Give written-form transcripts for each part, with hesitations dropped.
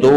2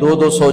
200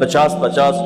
50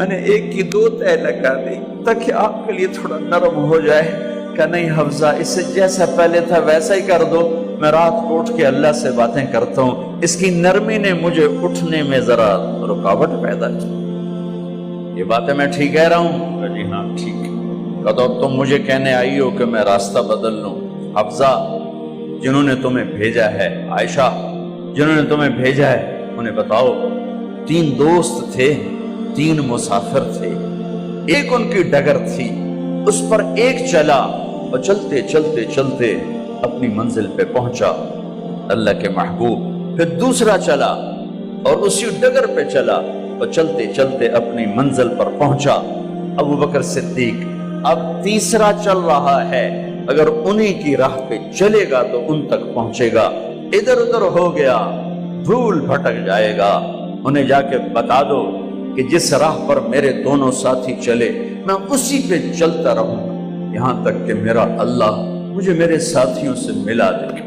میں نے ایک کی 2 تہ لگا دی تاکہ آپ کے لیے تھوڑا نرم ہو جائے۔ کہ نہیں حفظہ، اس سے جیسا پہلے تھا ویسا ہی کر دو، میں رات کو اٹھ کے اللہ سے باتیں کرتا ہوں، اس کی نرمی نے مجھے اٹھنے میں ذرا رکاوٹ پیدا کی۔ یہ باتیں میں ٹھیک کہہ رہا ہوں؟ کہ جی ہاں ٹھیک۔ کہ تو تم مجھے کہنے آئی ہو کہ میں راستہ بدل لوں؟ حفظہ، جنہوں نے تمہیں بھیجا ہے، عائشہ جنہوں نے تمہیں بھیجا ہے، انہیں بتاؤ 3 دوست تھے، 3 مسافر تھے، ایک ان کی ڈگر تھی، اس پر ایک چلا اور چلتے چلتے چلتے اپنی منزل پہ پہنچا اللہ کے محبوب، پھر دوسرا چلا اور اسی ڈگر پہ چلا اور چلتے چلتے اپنی منزل پر پہنچا ابو بکر صدیق۔ اب تیسرا چل رہا ہے، اگر انہیں کی راہ پہ چلے گا تو ان تک پہنچے گا، ادھر ادھر ہو گیا بھول بھٹک جائے گا۔ انہیں جا کے بتا دو کہ جس راہ پر میرے دونوں ساتھی چلے میں اسی پہ چلتا رہوں یہاں تک کہ میرا اللہ مجھے میرے ساتھیوں سے ملا دے۔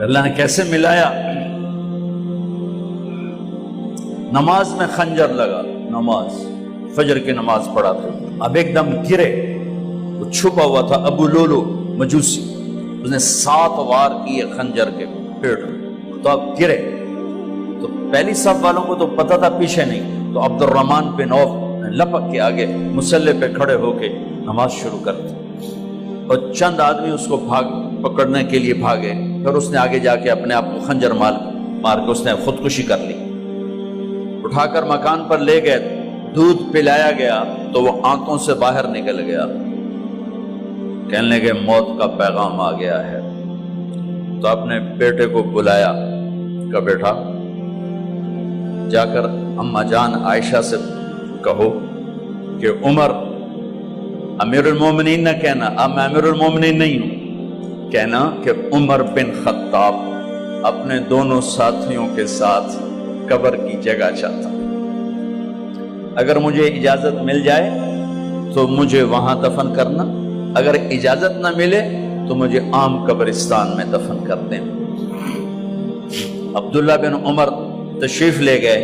اللہ نے کیسے ملایا؟ نماز میں خنجر لگا، نماز فجر کی نماز پڑھا تھا، اب ایک دم گرے، وہ چھپا ہوا تھا ابو لولو مجوسی، اس نے 7 وار کیے خنجر کے پیٹ میں، تو اب گرے تو پہلی صف والوں کو تو پتہ تھا، پیچھے نہیں، تو عبد الرحمن بن عوف لپک کے آگے مصلی پہ کھڑے ہو کے نماز شروع کر دی، اور چند آدمی اس کو پکڑنے کے لیے بھاگے، پھر اس نے آگے جا کے اپنے آپ کو خنجر مار کے اس نے خودکشی کر لی۔ اٹھا کر مکان پر لے گئے، دودھ پلایا گیا تو وہ آنتوں سے باہر نکل گیا، کہنے لگے موت کا پیغام آ گیا ہے۔ تو اپنے بیٹے کو بلایا کہ بیٹا جا کر اماں جان عائشہ سے کہو کہ عمر، امیر المومنین نہ کہنا، اب میں امیر المومنین نہیں ہوں، کہنا کہ عمر بن خطاب اپنے دونوں ساتھیوں کے ساتھ قبر کی جگہ چاہتا، اگر مجھے اجازت مل جائے تو مجھے وہاں دفن کرنا، اگر اجازت نہ ملے تو مجھے عام قبرستان میں دفن کر دیں۔ عبداللہ بن عمر تشریف لے گئے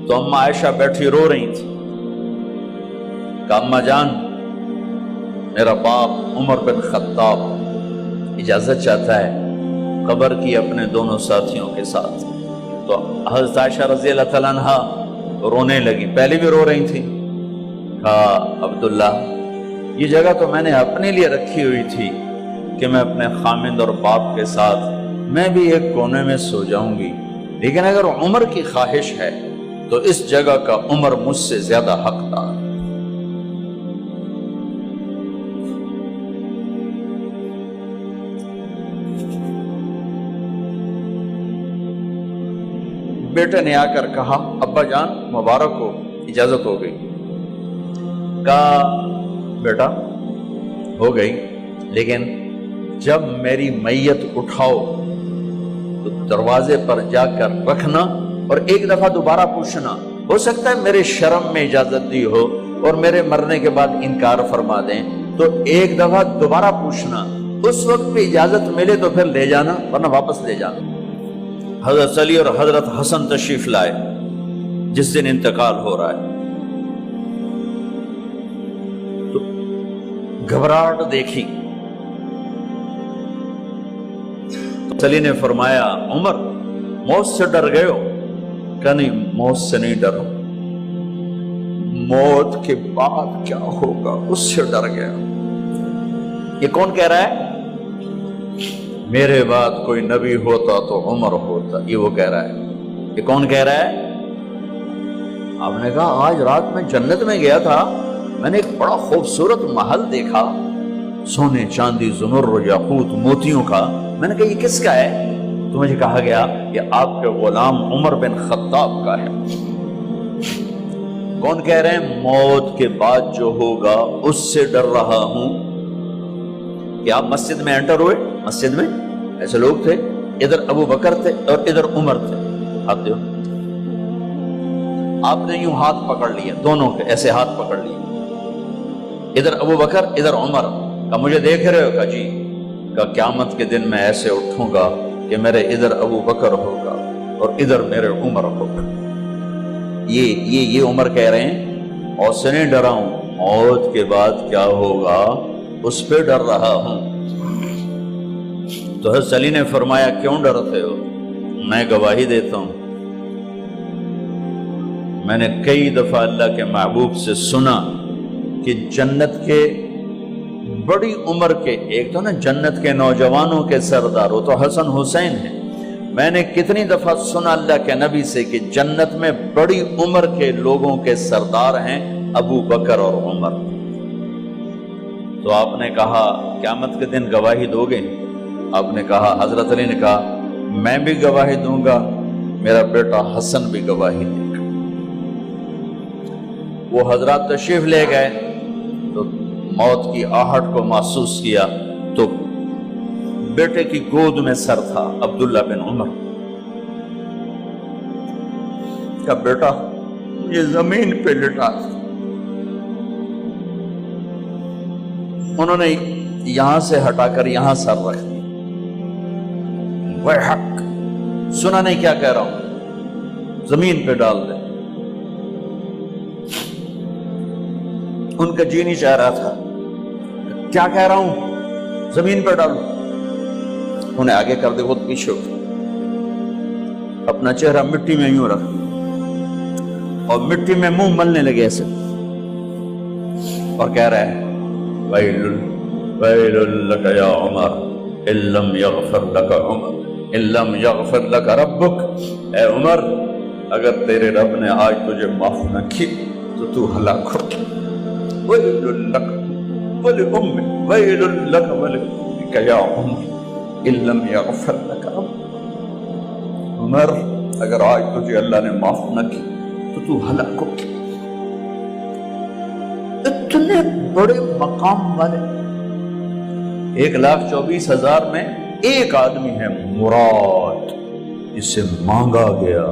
تو اماں عائشہ بیٹھی رو رہی تھی کہ اماں جان میرا باپ عمر بن خطاب اجازت چاہتا ہے قبر کی اپنے دونوں ساتھیوں کے ساتھ۔ تو حضرت عائشہ رضی اللہ تعالیٰ عنہ رونے لگی، پہلے بھی رو رہی تھی، کہا عبداللہ یہ جگہ تو میں نے اپنے لیے رکھی ہوئی تھی کہ میں اپنے خامند اور باپ کے ساتھ میں بھی ایک کونے میں سو جاؤں گی، لیکن اگر عمر کی خواہش ہے تو اس جگہ کا عمر مجھ سے زیادہ حقدار۔ بیٹے نے آ کر کہا ابا جان مبارک ہو، اجازت ہو گئی۔ کہا بیٹا ہو گئی، لیکن جب میری میت اٹھاؤ تو دروازے پر جا کر رکھنا اور ایک دفعہ دوبارہ پوچھنا، ہو سکتا ہے میرے شرم میں اجازت دی ہو اور میرے مرنے کے بعد انکار فرما دیں، تو ایک دفعہ دوبارہ پوچھنا، اس وقت بھی اجازت ملے تو پھر لے جانا ورنہ واپس لے جانا۔ حضرت علی اور حضرت حسن تشریف لائے جس دن انتقال ہو رہا ہے، تو گھبراہٹ دیکھی، علی نے فرمایا عمر موت سے ڈر گئے ہو؟ کہ نہیں موت سے نہیں ڈرا، موت کے بعد کیا ہوگا اس سے ڈر گیا۔ یہ کون کہہ رہا ہے؟ میرے بعد کوئی نبی ہوتا تو عمر ہوتا، یہ وہ کہہ رہا ہے۔ یہ کون کہہ رہا ہے؟ آپ نے کہا آج رات میں جنت میں گیا تھا، میں نے ایک بڑا خوبصورت محل دیکھا، سونے چاندی زمرد یاقوت موتیوں کا، میں نے کہا یہ کس کا ہے؟ تو مجھے کہا گیا یہ آپ کے غلام عمر بن خطاب کا ہے۔ کون کہہ رہے ہیں موت کے بعد جو ہوگا اس سے ڈر رہا ہوں؟ کہ آپ مسجد میں انٹر ہوئے، مسجد میں ایسے لوگ تھے، ادھر ابو بکر تھے اور ادھر عمر تھے، ہاتھ دیو، آپ نے یوں ہاتھ پکڑ لیا، دونوں کے ایسے ہاتھ پکڑ لیے، ادھر ابو بکر ادھر عمر، کہ مجھے دیکھ رہے ہو؟ کہ جی۔ کہ قیامت کے دن میں ایسے اٹھوں گا کہ میرے ادھر ابو بکر ہوگا اور ادھر میرے عمر ہوگا۔ یہ عمر کہہ رہے ہیں اور سے نہیں ڈرا ہوں، موت کے بعد کیا ہوگا اس پہ ڈر رہا ہوں۔ تو حضرت علی نے فرمایا کیوں ڈرتے ہو؟ میں گواہی دیتا ہوں، میں نے کئی دفعہ اللہ کے محبوب سے سنا کہ جنت کے بڑی عمر کے، ایک تو نا جنت کے نوجوانوں کے سردار، وہ تو حسن حسین ہیں، میں نے کتنی دفعہ سنا اللہ کے نبی سے کہ جنت میں بڑی عمر کے لوگوں کے سردار ہیں ابو بکر اور عمر۔ تو آپ نے کہا قیامت کے دن گواہی دو گے؟ آپ نے کہا، حضرت علی نے کہا میں بھی گواہی دوں گا، میرا بیٹا حسن بھی گواہی دے گا۔ وہ حضرات تشریف لے گئے تو موت کی آہٹ کو محسوس کیا تو بیٹے کی گود میں سر تھا عبداللہ بن عمر کا، بیٹا یہ زمین پہ لٹا۔ انہوں نے یہاں سے ہٹا کر یہاں سر رکھ دیا۔ وہ حق سنا نہیں کیا کہہ رہا ہوں، زمین پہ ڈال دے۔ ان کا جی نہیں چاہ رہا تھا، کیا کہہ رہا ہوں، زمین پہ ڈالو۔ انہیں آگے کر دے، خود پیچھے اٹھ، اپنا چہرہ مٹی میں یوں رکھ اور مٹی میں منہ ملنے لگے ایسے، اور کہہ رہا ہے ویل لک یا عمر ان لم یغفر لک عمر ان لم یغفر لک ربک، اے عمر اگر تیرے رب نے آج تجھے معاف نہ کی تو تو ہلاک ہو۔ ویل لک ولأمک ویل لک ولأمک یا عمر ان لم یغفر لک ربک، عمر اگر آج تجھے اللہ نے معاف نہ کی تو تو ہلاک ہو۔ اتنے بڑے مقام والے 1,24,000 میں ایک آدمی ہے مراد، اسے مانگا گیا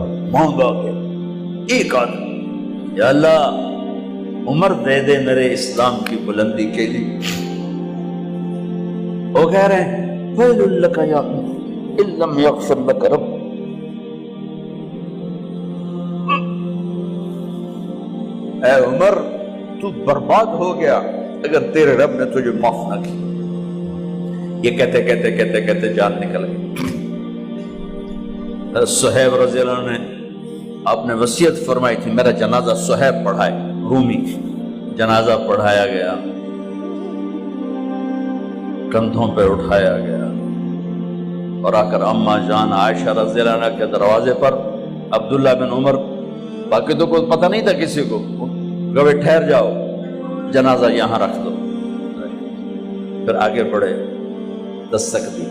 ایک آدمی، یا اللہ عمر دے دے میرے اسلام کی بلندی کے لیے۔ وہ کہہ رہے ہیں ویل لک یا عمر ان لم یغفر لک رب، اے عمر تو برباد ہو گیا اگر تیرے رب نے تجھے معاف نہ کی۔ یہ کہتے جان نکل گئی۔ صہیب رضی اللہ عنہ نے آپ نے وصیت فرمائی تھی میرا جنازہ صہیب پڑھائے، رومی جنازہ پڑھایا گیا، کندھوں پہ اٹھایا گیا، اور آ کر اماں جان عائشہ رضی اللہ عنہ کے دروازے پر عبداللہ بن عمر، باقی تو کوئی پتہ نہیں تھا کسی کو، گوے ٹھہر جاؤ جنازہ یہاں رکھ دو۔ پھر آگے بڑھے، دستک دی،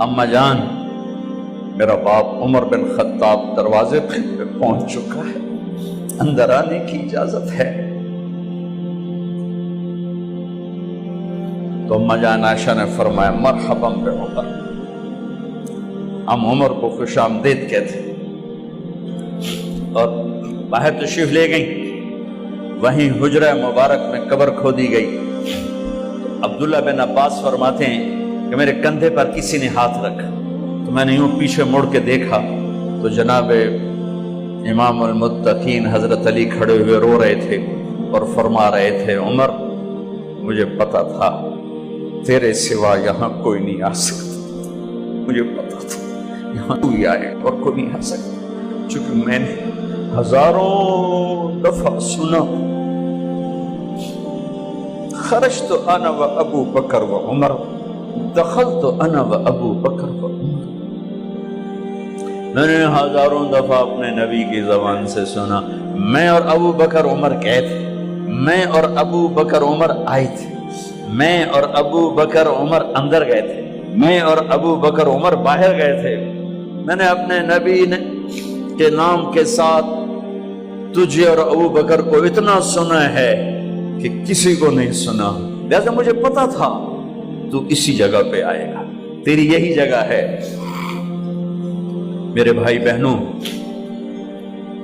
اماں جان میرا باپ عمر بن خطاب دروازے پہ پہنچ چکا ہے، اندر آنے کی اجازت ہے۔ تو اماں جان عائشہ نے فرمایا مرحبا بعمر، ہم عمر کو خوش آمدید کہتے، اور باہر تشریف لے گئیں۔ وہیں حجرہ مبارک میں قبر کھودی گئی۔ عبداللہ بن عباس فرماتے ہیں کہ میرے کندھے پر کسی نے ہاتھ رکھا تو میں نے یوں پیچھے مڑ کے دیکھا تو جناب امام المتقین حضرت علی کھڑے ہوئے رو رہے تھے اور فرما رہے تھے عمر مجھے پتا تھا تیرے سوا یہاں کوئی نہیں آ سکتا، مجھے پتا تھا یہاں تو ہی آئے اور کوئی نہیں آ سکتا، چونکہ میں نے ہزاروں دفعہ سنا خرجت انا و ابو بکر و عمر دخلت انا و ابو بکر و عمر، میں نے ہزاروں دفعہ اپنے نبی کی زبان سے سنا میں اور ابو بکر عمر گئے تھے، میں اور ابو بکر عمر آئے تھے، میں اور ابو بکر عمر اندر گئے تھے، میں اور ابو بکر عمر باہر گئے تھے، میں نے اپنے نبی کے نام کے ساتھ تجھے اور ابو بکر کو اتنا سنا ہے کہ کسی کو نہیں سنا، لہذا مجھے پتا تھا تو اسی جگہ پہ آئے گا، تیری یہی جگہ ہے۔ میرے بھائی بہنوں،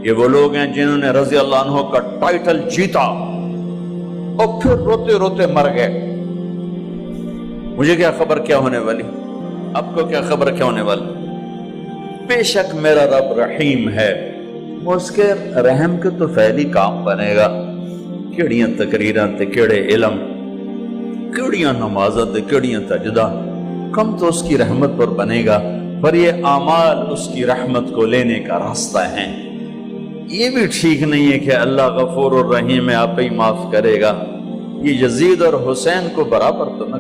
یہ وہ لوگ ہیں جنہوں نے رضی اللہ عنہ کا ٹائٹل جیتا اور پھر روتے روتے مر گئے۔ مجھے کیا خبر کیا ہونے والی، آپ کو کیا خبر کیا ہونے والی؟ بے شک میرا رب رحیم ہے، وہ اس کے رحم کے تو فعلی کام بنے گا، کیڑیاں تقریراں تے کیڑے علم، کیڑیاں نمازاں تے کیڑیاں تجدہ، کم تو اس کی رحمت پر بنے گا، پر یہ اعمال اس کی رحمت کو لینے کا راستہ ہیں۔ یہ بھی ٹھیک نہیں ہے کہ اللہ غفور الرحیم ہے، آپ ہی معاف کرے گا، یہ یزید اور حسین کو برابر تو نہ